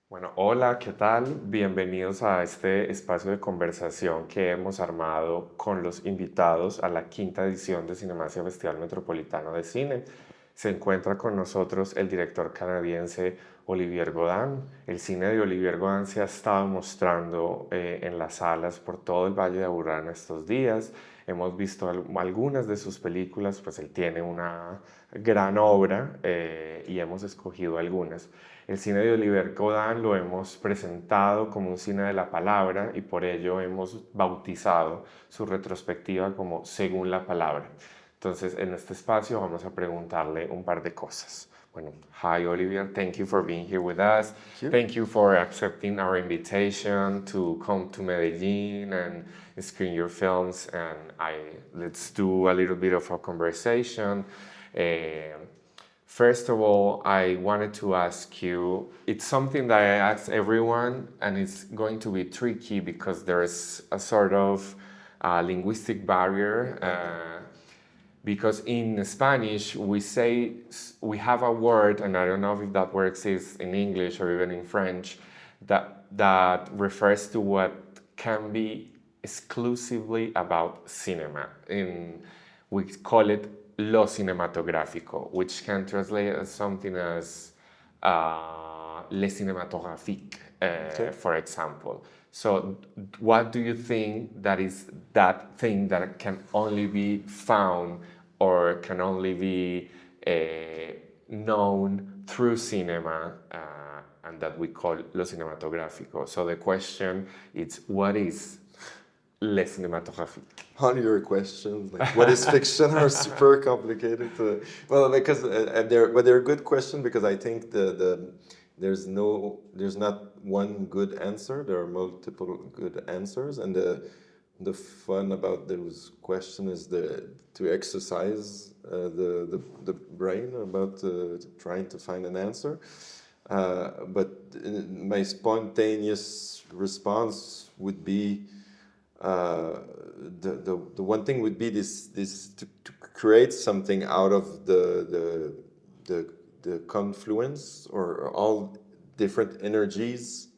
Bueno, hola, ¿qué tal? Bienvenidos a este espacio de conversación que hemos armado con los invitados a la quinta edición de Cinemancia Festival Metropolitano de Cine. Se encuentra con nosotros el director canadiense Olivier Godin. El cine de Olivier Godin se ha estado mostrando en las salas por todo el Valle de Aburrá en estos días. Hemos visto algunas de sus películas, pues él tiene una gran obra y hemos escogido algunas. El cine de Olivier Godin lo hemos presentado como un cine de la palabra y por ello hemos bautizado su retrospectiva como Según la palabra. Entonces, en este espacio vamos a preguntarle un par de cosas. Bueno, hi Olivier, thank you for being here with us. Thank you. Thank you for accepting our invitation to come to Medellin and screen your films. And let's do a little bit of a conversation. First of all, I wanted to ask you, it's something that I ask everyone, and it's going to be tricky because there's a sort of linguistic barrier. Because in Spanish, we have a word, and I don't know if that word exists in English or even in French, that refers to what can be exclusively about cinema. We call it lo cinematográfico, which can translate as something as le cinématographique, Okay. for example. So, what do you think that is that thing that can only be found or can only be known through cinema, and that we call lo cinematográfico? So, the question is, what is le cinématographique? All your questions, like what is fiction, are super complicated. Well, because they're a good question because I think there's not one good answer. There are multiple good answers, and the fun about those questions is to exercise the brain about trying to find an answer. But my spontaneous response would be. The one thing would be this to create something out of the confluence or all different energies,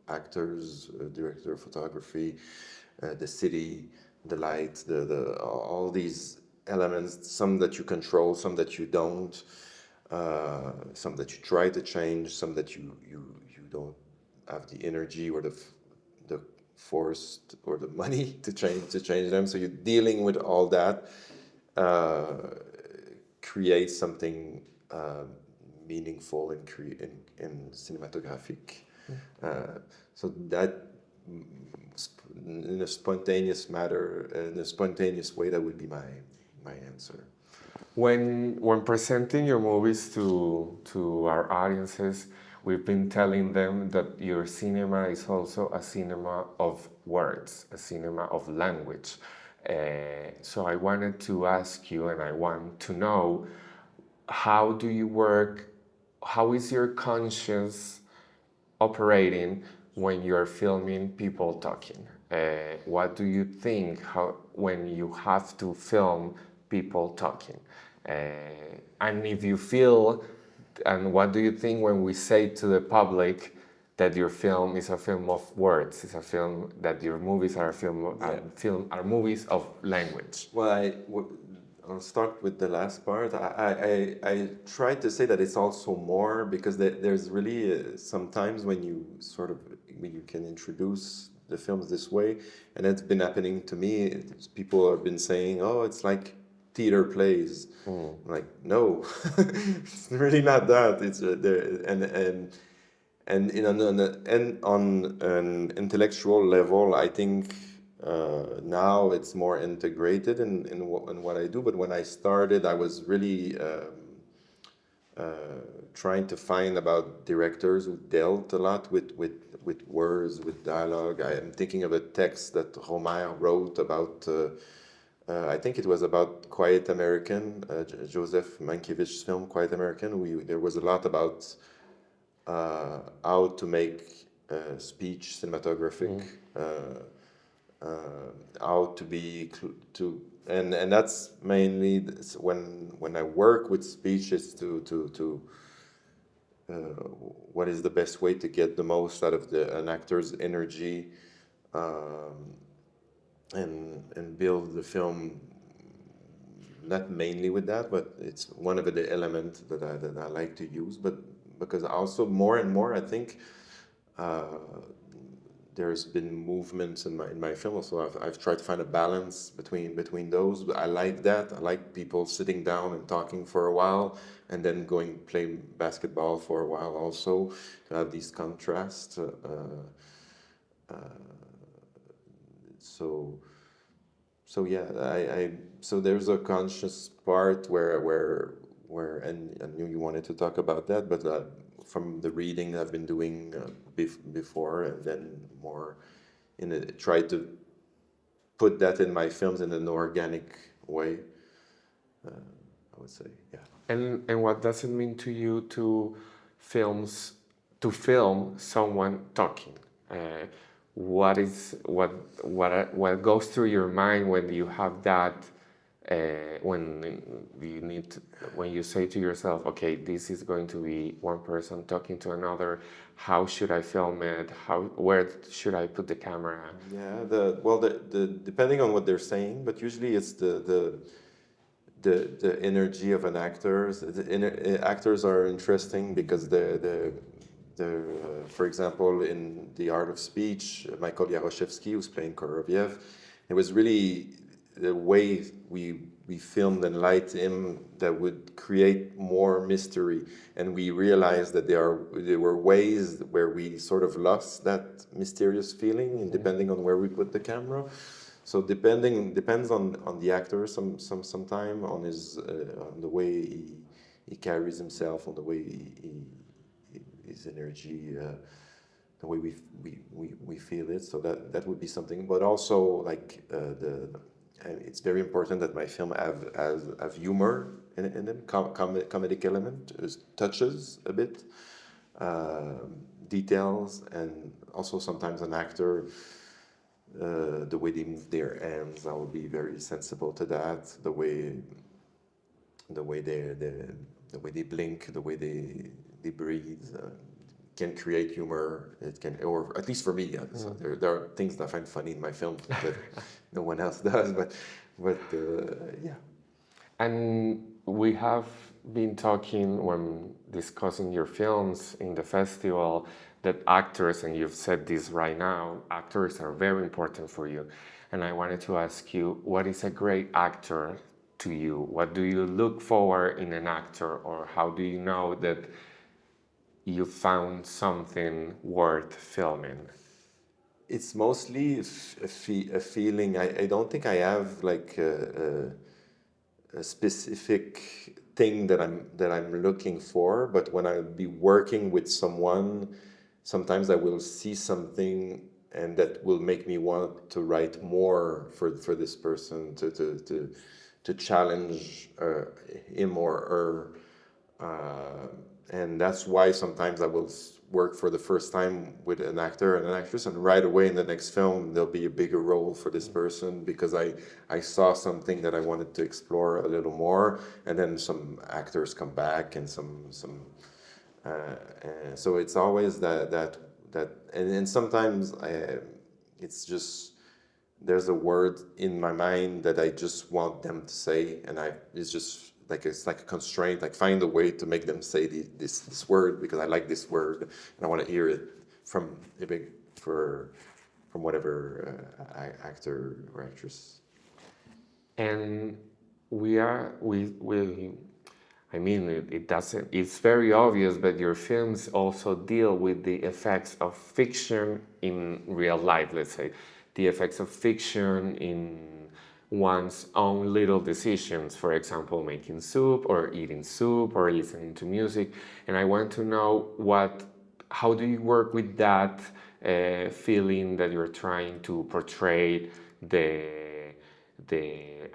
actors, director of photography, the city, the light, the all these elements, some that you control, some that you don't, some that you try to change, some that you don't have the energy or the forced or the money to change them. So you're dealing with all that, create something meaningful in cinematographic. So that in a spontaneous matter, in a spontaneous way, that would be my answer. When presenting your movies to our audiences, we've been telling them that your cinema is also a cinema of words, a cinema of language. So I wanted to ask you, and I want to know, how do you work? How is your conscience operating when you're filming people talking? What do you think when you have to film people talking? And if you feel, and what do you think when we say to the public that your film is a film of words? It's a film that your movies are are movies of language. Well, I'll start with the last part. I try to say that it's also more because there's really sometimes when you can introduce the films this way, and it's been happening to me. People have been saying, "Oh, it's like theater plays." Like, no, it's really not that. It's there and on an intellectual level, I think now it's more integrated in what I do. But when I started, I was really trying to find about directors who dealt a lot with words, with dialogue. I am thinking of a text that Romer wrote about. I think it was about Quiet American, Joseph Mankiewicz's film Quiet American. There was a lot about how to make speech cinematographic, how to be and that's mainly when I work with speech is to what is the best way to get the most out of an actor's energy, and build the film not mainly with that, but it's one of the elements that I like to use. But because also more and more, I think there's been movements in my film. So I've tried to find a balance between those. But I like that. I like people sitting down and talking for a while, and then going play basketball for a while. Also, to have these contrasts. So yeah, so there's a conscious part where and I knew you wanted to talk about that, but from the reading I've been doing before, and then more try to put that in my films in an organic way. I would say, yeah. And what does it mean to you to film someone talking? What goes through your mind when you have that? When you say to yourself, okay, this is going to be one person talking to another. How should I film it? Where should I put the camera? Yeah, the depending on what they're saying, but usually it's the energy of an actor. Actors are interesting because for example, in The Art of Speech, Michael Yaroshevsky, who's playing Koroviev, it was really the way we filmed and light him that would create more mystery. And we realized that there were ways where we sort of lost that mysterious feeling, and depending on where we put the camera. So depends on the actor sometime, on the way he carries himself, on the way his energy, the way we feel it. So that would be something. But also like it's very important that my film have humor in them, comedic element, touches a bit, details, and also sometimes an actor. The way they move their hands, I will be very sensible to that. The way they blink, the way they breathe, can create humor. It can, or at least for me, so there are things that I find funny in my films that no one else does. But yeah. And we have been talking when discussing your films in the festival that actors, and you've said this right now, actors are very important for you. And I wanted to ask you, what is a great actor to you? What do you look for in an actor, or how do you know that you found something worth filming? It's mostly a feeling. I don't think I have like a specific thing that I'm looking for, but when I'll be working with someone, sometimes I will see something and that will make me want to write more for this person, to challenge him or her, and that's why sometimes I will work for the first time with an actor and an actress, and right away in the next film there'll be a bigger role for this person because I saw something that I wanted to explore a little more, and then some actors come back and so it's always that and sometimes it's just there's a word in my mind that I just want them to say, and it's just like it's like a constraint, like find a way to make them say this word because I like this word and I want to hear it from whatever actor or actress. And I mean, it doesn't, it's very obvious, but your films also deal with the effects of fiction in real life, let's say, the effects of fiction in one's own little decisions, for example, making soup or eating soup or listening to music. And I want to know how do you work with that feeling that you're trying to portray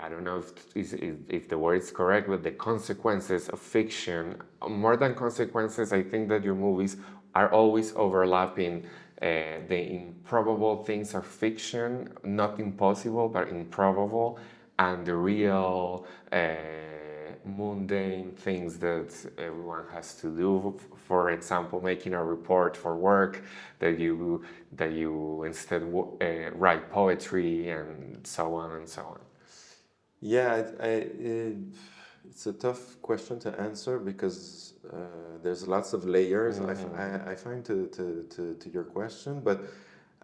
I don't know if the word is correct, but the consequences of fiction. More than consequences, I think that your movies are always overlapping the improbable things of fiction, not impossible, but improbable, and the real mundane things that everyone has to do. For example, making a report for work, that you instead write poetry and so on and so on. Yeah, it's a tough question to answer because there's lots of layers. I find to your question, but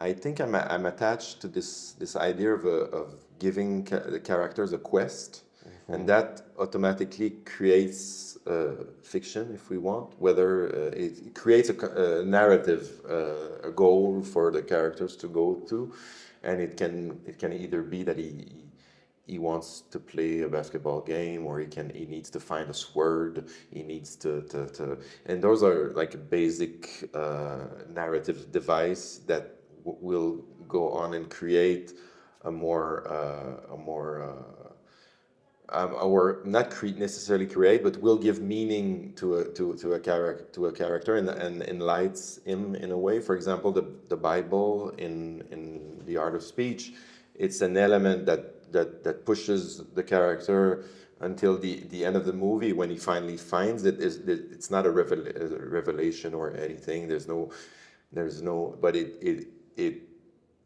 I think I'm attached to this idea of giving the characters a quest, and that automatically creates fiction, if we want. Whether it creates a narrative, a goal for the characters to go to, and it can either be that he wants to play a basketball game, or he needs to find a sword, he needs to and those are like a basic narrative device that will go on and create or not necessarily create, but will give meaning to a character and enlightens him in a way. For example, the Bible in the art of speech, it's an element that pushes the character until the end of the movie when he finally finds it. It's not a revelation or anything. There's no. But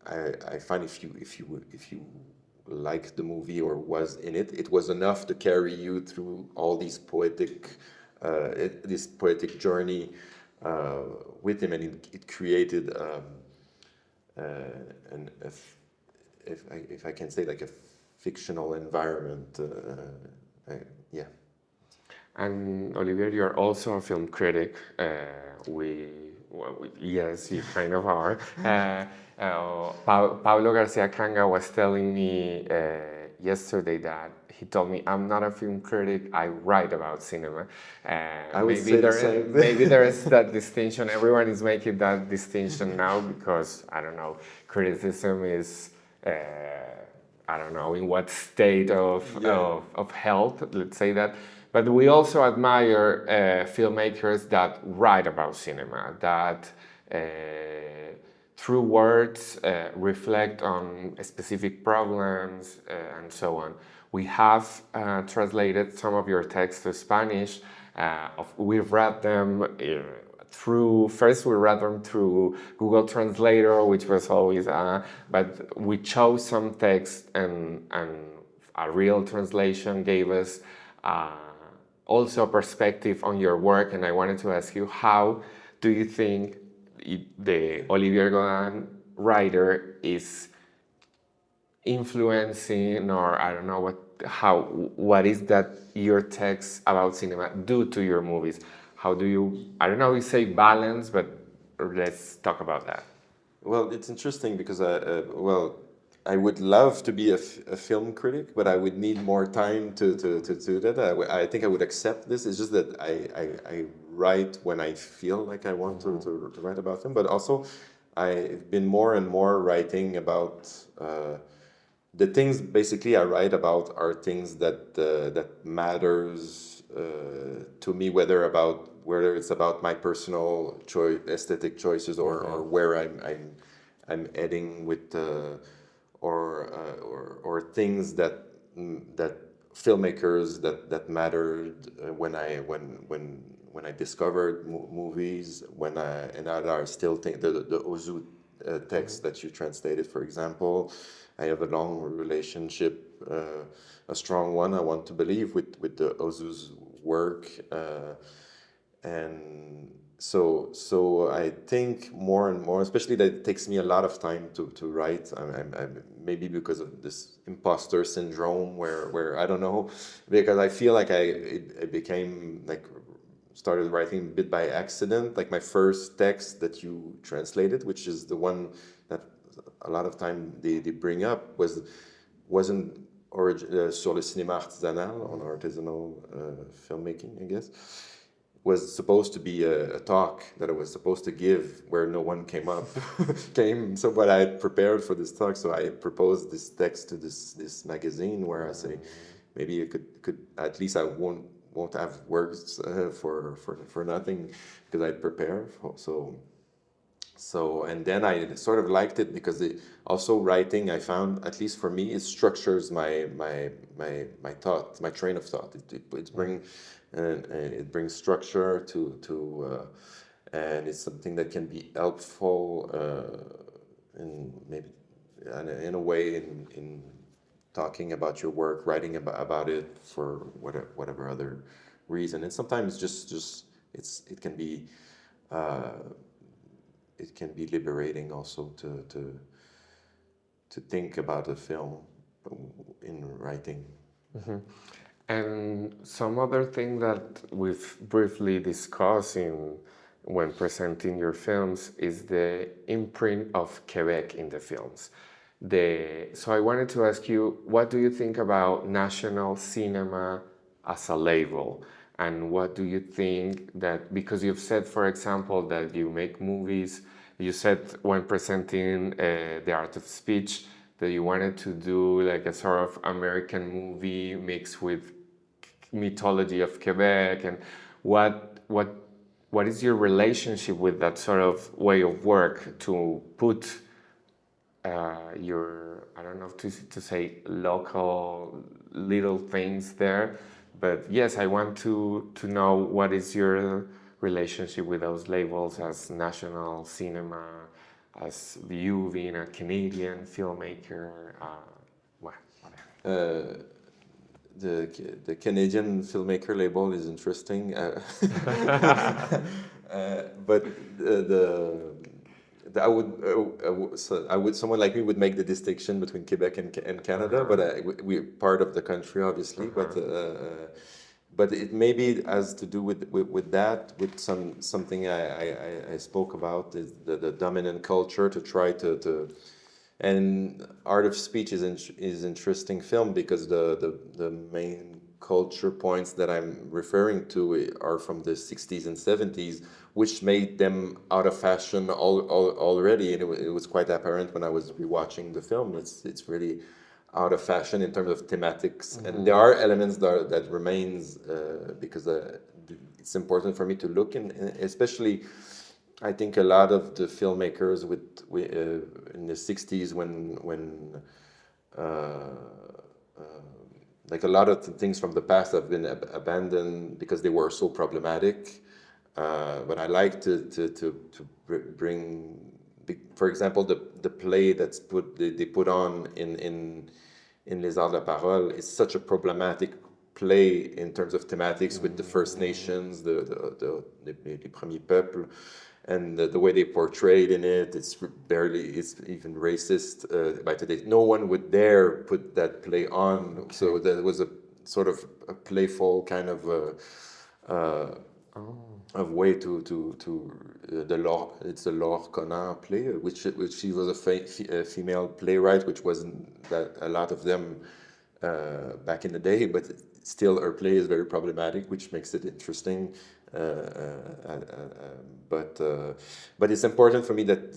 I find if you like the movie or was in it, it was enough to carry you through all these this poetic journey with him, and it created if I can say, like a fictional environment. Yeah. And Olivier, you're also a film critic. Yes, you kind of are. Pablo Garcia Kanga was telling me yesterday that he told me, I'm not a film critic, I write about cinema. I would say the same thing. Maybe there is that distinction. Everyone is making that distinction now because, I don't know, criticism is, I don't know, in what state of health, let's say that. But we also admire filmmakers that write about cinema, that through words reflect on specific problems and so on. We have translated some of your texts to Spanish. We've read them first we read them through Google Translator, which was always, but we chose some text and a real translation gave us also a perspective on your work. And I wanted to ask you, how do you think the Olivier Godin writer is influencing, or I don't know what is that your texts about cinema do to your movies? How do you, I don't know, you say balance, but let's talk about that. Well, it's interesting because I would love to be a film critic, but I would need more time to do that. I think I would accept this. It's just that I write when I feel like I want to write about them. But also, I've been more and more writing about the things. Basically, I write about are things that matters to me, whether it's about my personal aesthetic choices or where I'm heading with. Or things that filmmakers that mattered when I discovered movies, and that are still the Ozu text that you translated, for example. I have a long relationship, a strong one, I want to believe, with the Ozu's work, and so I think more and more, especially that it takes me a lot of time to write. I'm maybe because of this imposter syndrome where I don't know, because I feel like I became like started writing bit by accident. Like my first text that you translated, which is the one that a lot of time they bring up, wasn't sur le cinéma artisanal, on artisanal filmmaking, I guess. Was supposed to be a talk that I was supposed to give where no one came. So, but I had prepared for this talk, so I proposed this text to this magazine where I say, maybe it could at least I won't have words for nothing because I'd prepared. So So, and then I sort of liked it because also writing, I found, at least for me, it structures my thought, my train of thought. It brings structure and it's something that can be helpful in maybe in a way in talking about your work, writing about it for whatever other reason. And sometimes just it can be. It can be liberating also to think about a film in writing. And some other thing that we've briefly discussed when presenting your films is the imprint of Quebec in the films. So I wanted to ask you, what do you think about national cinema as a label? And what do you think that, because you've said, for example, that you make movies, you said when presenting The Art of Speech that you wanted to do like a sort of American movie mixed with mythology of Quebec, and what is your relationship with that sort of way of work to put your, I don't know to say local little things there, but yes, I want to know what is your relationship with those labels as national cinema, as you being a Canadian filmmaker, whatever. The Canadian filmmaker label is interesting, but someone like me would make the distinction between Quebec and Canada, but we're part of the country, obviously. But it maybe has to do with that, with something I spoke about, is the dominant culture to try to. And Art of Speech is interesting film because the main culture points that I'm referring to are from the 60s and 70s, which made them out of fashion already. And it was quite apparent when I was rewatching the film. It's really out of fashion in terms of thematics. Mm-hmm. And there are elements that remains because it's important for me to look in, especially. I think a lot of the filmmakers in the 60s when like a lot of the things from the past have been abandoned because they were so problematic. But I like to bring, for example, the play they put on in Les Arts de la Parole is such a problematic play in terms of thematics with the First Nations, les premiers peuples. And the way they portrayed in it, it's even racist by today. No one would dare put that play on. Okay. So that was a sort of a playful kind of way to the law. It's a Laure Conan play, which she was a female playwright, which wasn't that a lot of them back in the day, but still her play is very problematic, which makes it interesting. But it's important for me that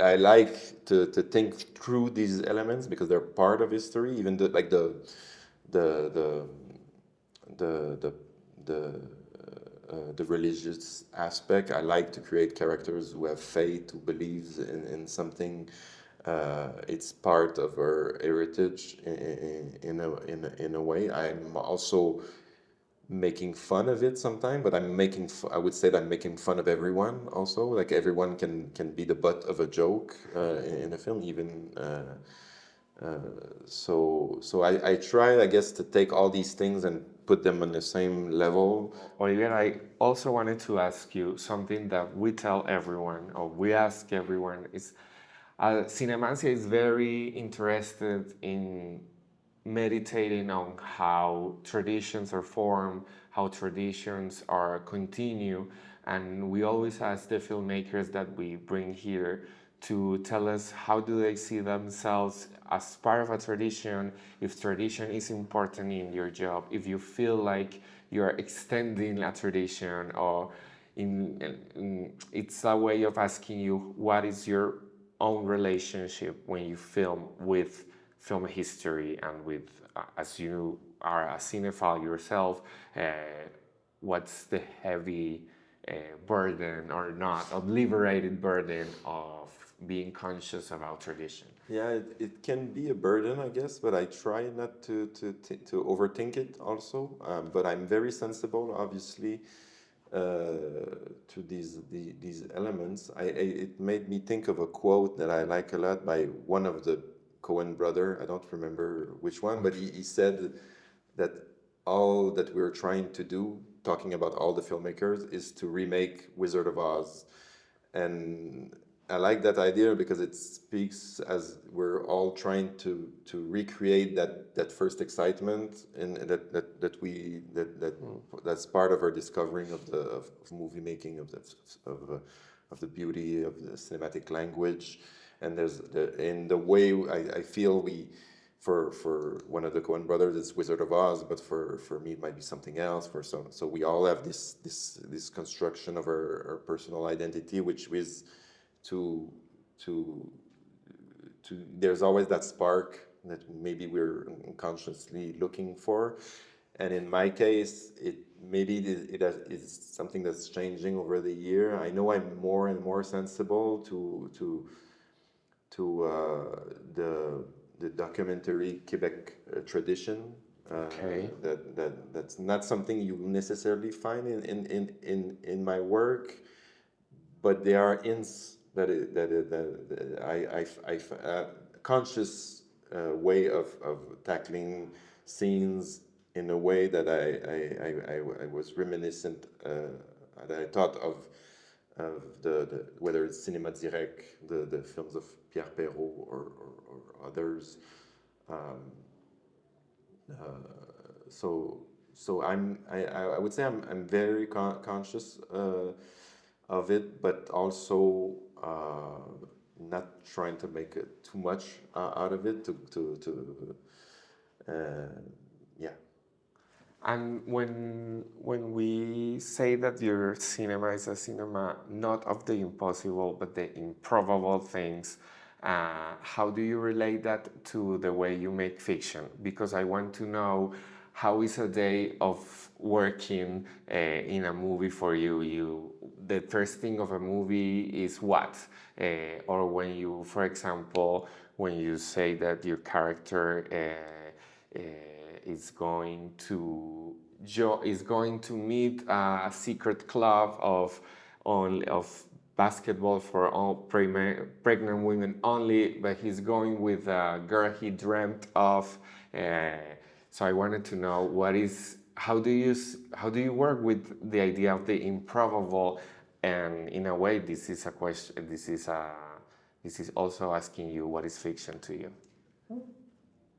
I like to think through these elements because they're part of history. Even the religious aspect. I like to create characters who have faith, who believes in something. It's part of our heritage in a way. I'm also making fun of it sometimes, but I would say that I'm making fun of everyone also. Like everyone can be the butt of a joke in a film, even. So I try, I guess, to take all these things and put them on the same level. Olivier, I also wanted to ask you something that we tell everyone, or we ask everyone, is Cinemancia is very interested in meditating on how traditions are formed, how traditions are continue, and we always ask the filmmakers that we bring here to tell us how do they see themselves as part of a tradition, if tradition is important in your job, if you feel like you're extending a tradition, or it's a way of asking you what is your own relationship when you film with film history and with, as you are a cinephile yourself, what's the heavy burden or not, of liberated burden of being conscious about tradition. Yeah, it can be a burden, I guess, but I try not to overthink it also. But I'm very sensible, obviously, to these elements. It made me think of a quote that I like a lot by one of the Coen brother. I don't remember which one, but he said that all that we're trying to do, talking about all the filmmakers, is to remake Wizard of Oz. And I like that idea because it speaks as we're all trying to recreate that first excitement, and that's part of our discovering of movie making, of the beauty of the cinematic language. And there's in the way I feel we, for one of the Coen brothers it's Wizard of Oz, but for me it might be something else. So we all have this construction of our personal identity, which is to there's always that spark that maybe we're unconsciously looking for. And in my case, it's something that's changing over the year. I know I'm more and more sensible to the documentary Quebec tradition. Okay. That's not something you necessarily find in my work, but there are hints that conscious way of tackling scenes in a way that I was reminiscent, that I thought of the whether it's Cinéma Direct, the films of Pierre Perrault or others. So I would say I'm very conscious of it, but also not trying to make it too much out of it. Yeah. And when we say that your cinema is a cinema not of the impossible but the improbable things, how do you relate that to the way you make fiction? Because I want to know, how is a day of working in a movie for you? The first thing of a movie is what? Or when you, for example, when you say that your character is going to meet a secret club of basketball for all pregnant women only, but he's going with a girl he dreamt of. So I wanted to know how do you work with the idea of the improbable, and in a way this is a question. This is also asking you, what is fiction to you?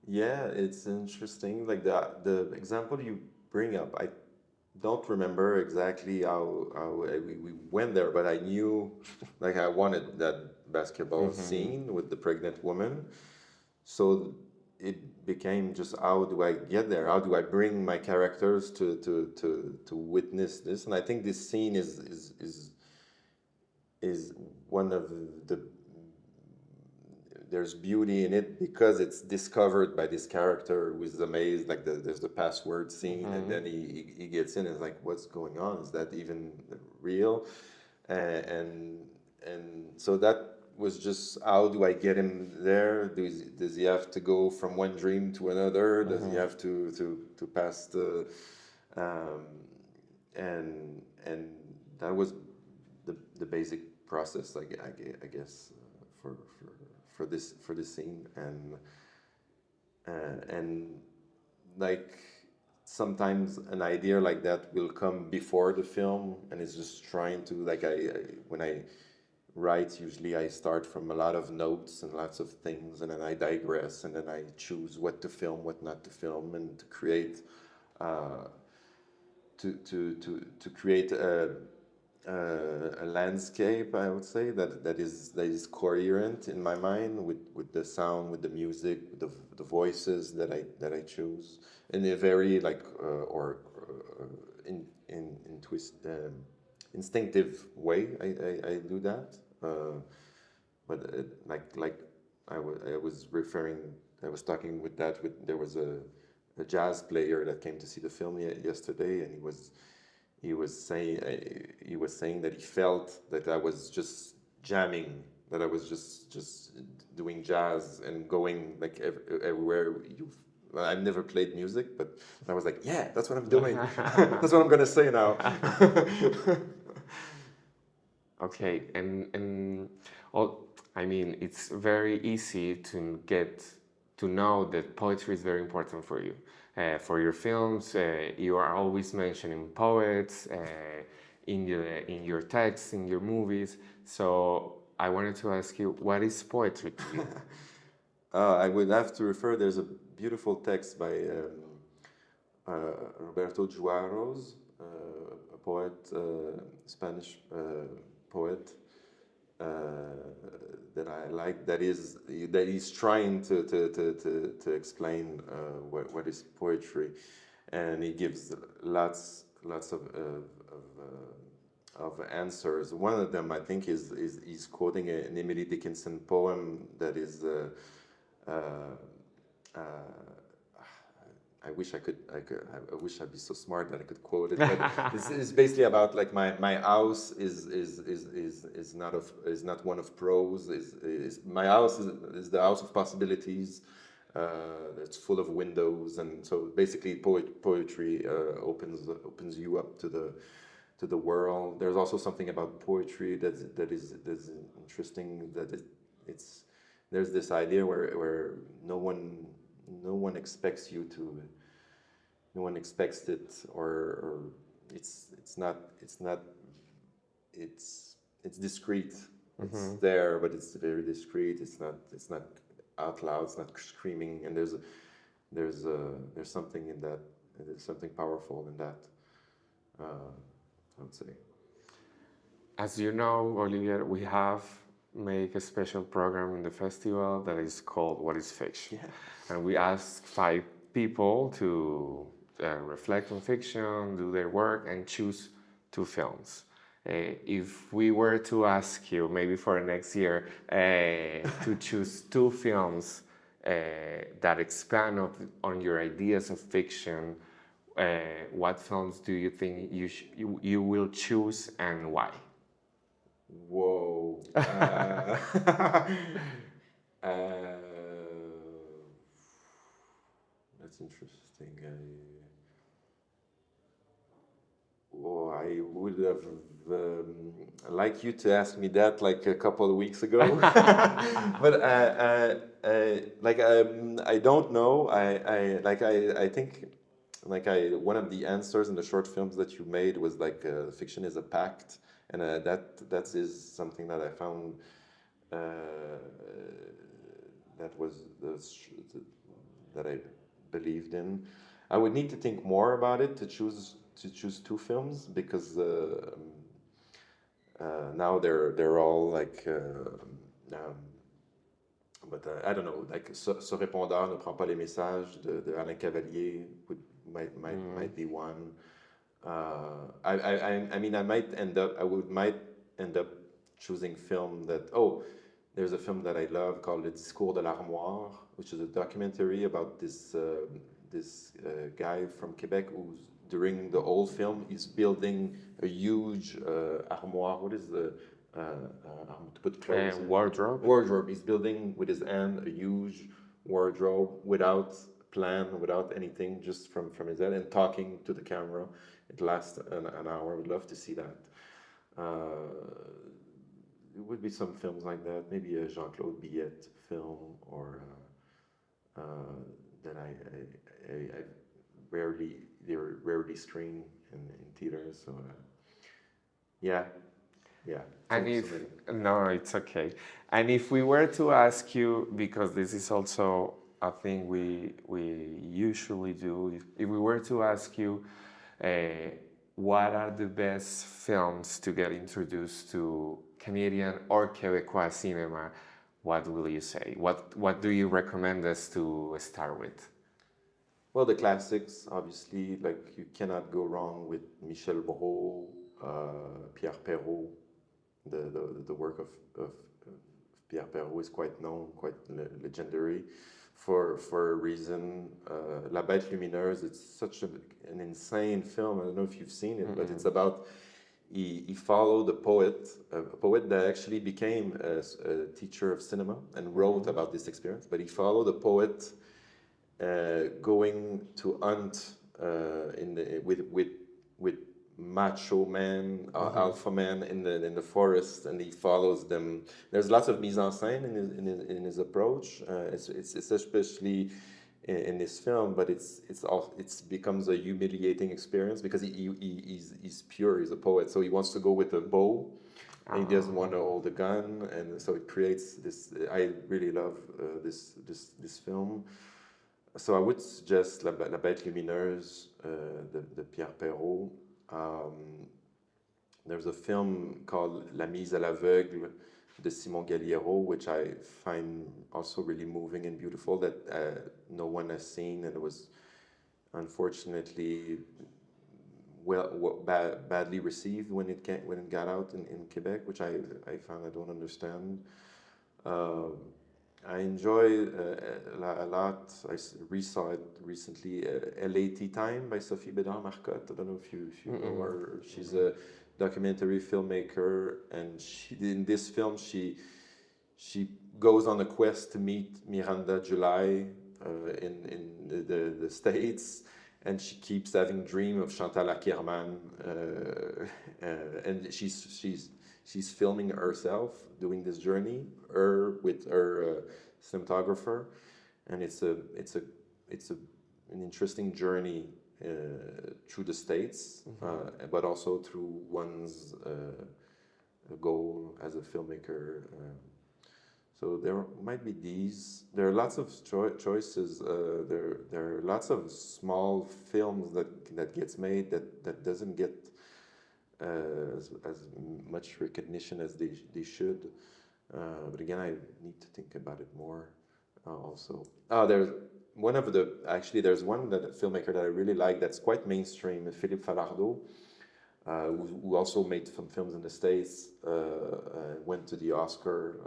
Yeah, it's interesting. Like the example you bring up, I don't remember exactly how we went there, but I knew like I wanted that basketball scene with the pregnant woman. So it became just, how do I get there? How do I bring my characters to witness this? And I think this scene is one of the there's beauty in it because it's discovered by this character who is amazed. Like there's the password scene, and then he gets in and is like, what's going on? Is that even real? And so that was just, how do I get him there? Does he have to go from one dream to another? Does he have to pass the and that was the basic process, I guess, for this scene. And like sometimes an idea like that will come before the film, and it's just trying to, like, when I write, usually I start from a lot of notes and lots of things, and then I digress, and then I choose what to film, what not to film, and to create to create a landscape, I would say, that is coherent in my mind with the sound, with the music, with the voices that I choose in a very like in twist instinctive way. I do that, but like I was referring. I was talking with there was a jazz player that came to see the film yesterday, and he was saying that he felt that I was just jamming, that I was just doing jazz and going like everywhere. I've never played music, but I was like, yeah, that's what I'm doing. That's what I'm gonna say now. Okay, and well, I mean, it's very easy to get to know that poetry is very important for you. For your films, you are always mentioning poets in your texts, in your movies. So I wanted to ask you, what is poetry to you? I would have to refer. There's a beautiful text by Roberto Juarros, a poet, Spanish poet that I like. That he's trying to explain what is poetry, and he gives lots of answers. One of them, I think, is he's quoting an Emily Dickinson poem that is. I wish I could. I wish I'd be so smart that I could quote it. But this is basically about like my house is not one of prose. My house is the house of possibilities. It's full of windows, and so basically poetry opens you up to the world. There's also something about poetry that's interesting. It's there's this idea where no one expects you to, no one expects it, or it's discreet. It's there, but it's very discreet. It's not out loud. It's not screaming. And there's something in that. There's something powerful in that. I would say. As you know, Olivier, we have make a special program in the festival that is called What is Fiction? Yeah. And we ask 5 people to reflect on fiction, do their work, and choose 2 films. If we were to ask you, maybe for next year, to choose 2 films that expand on your ideas of fiction, what films do you think you will choose and why? Whoa. That's interesting. I would have liked you to ask me that like a couple of weeks ago, but I don't know. I think one of the answers in the short films that you made was like fiction is a pact, and that is something that I found that I believed in. I would need to think more about it to choose 2 films because now they're all like. But I don't know, like Ce répondeur ne prend pas les messages de Alain Cavalier might be one. I mean, I might end up choosing film that. There's a film that I love called Le Discours de l'Armoire, which is a documentary about this guy from Quebec who's during the whole film is building a huge armoire. What is the to put clothes in? Wardrobe. Wardrobe. He's building with his hand a huge wardrobe without plan, without anything, just from his head and talking to the camera. It lasts an hour. I would love to see that. It would be some films like that, maybe a Jean-Claude Billette film, or that I rarely screen in theaters. So yeah. And no, it's okay. And if we were to ask you, because this is also a thing we usually do, if we were to ask you, what are the best films to get introduced to Canadian or Quebecois cinema, what will you say? What do you recommend us to start with? Well, the classics, obviously, like you cannot go wrong with Michel Brault, Pierre Perrault. The work of Pierre Perrault is quite known, quite legendary. for a reason. La Bête Lumineuse, it's such an insane film. I don't know if you've seen it, but it's about he followed a poet that actually became a teacher of cinema and wrote about this experience. But he followed a poet going to hunt with macho man, alpha man in the forest, and he follows them. There's lots of mise en scène in his approach. It's especially in this film, but it's becomes a humiliating experience because he's pure. He's a poet, so he wants to go with a bow, and he doesn't want to hold a gun, and so it creates this. I really love this film. So I would suggest La Bête Lumineuse, de Pierre Perrault. There's a film called La Mise à l'aveugle de Simon Galliero, which I find also really moving and beautiful, that no one has seen, and it was unfortunately badly received when it got out in Quebec, which I found I don't understand. I enjoy a lot. I resaw it recently. LAT Time by Sophie Bédard-Marcotte. I don't know if you know her. She's a documentary filmmaker, and in this film she goes on a quest to meet Miranda July in the States, and she keeps having dream of Chantal Akerman, and she's filming herself doing this journey, with her cinematographer, and it's an interesting journey through the States, but also through one's goal as a filmmaker. So there might be these. There are lots of choices. There are lots of small films that gets made that doesn't get as much recognition as they should. But again, I need to think about it more. Also, there's one that a filmmaker that I really like that's quite mainstream, Philippe Falardeau, who also made some films in the States. Went to the Oscar.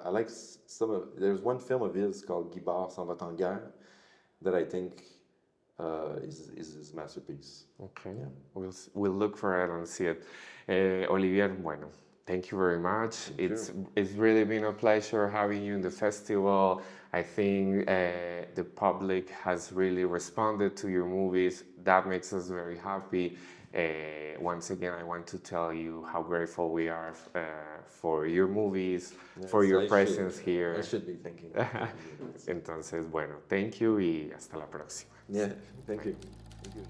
I like some of. There's one film of his called Guy Bard s'en va en guerre that I think is his masterpiece. Okay, yeah. We'll look for it and see it. Olivier, bueno, thank you very much. It's really been a pleasure having you in the festival. I think the public has really responded to your movies. That makes us very happy. Once again, I want to tell you how grateful we are for your movies, for your presence here. I should be thanking. Entonces, bueno, thank you y hasta la próxima. Yeah, thank you. Thank you.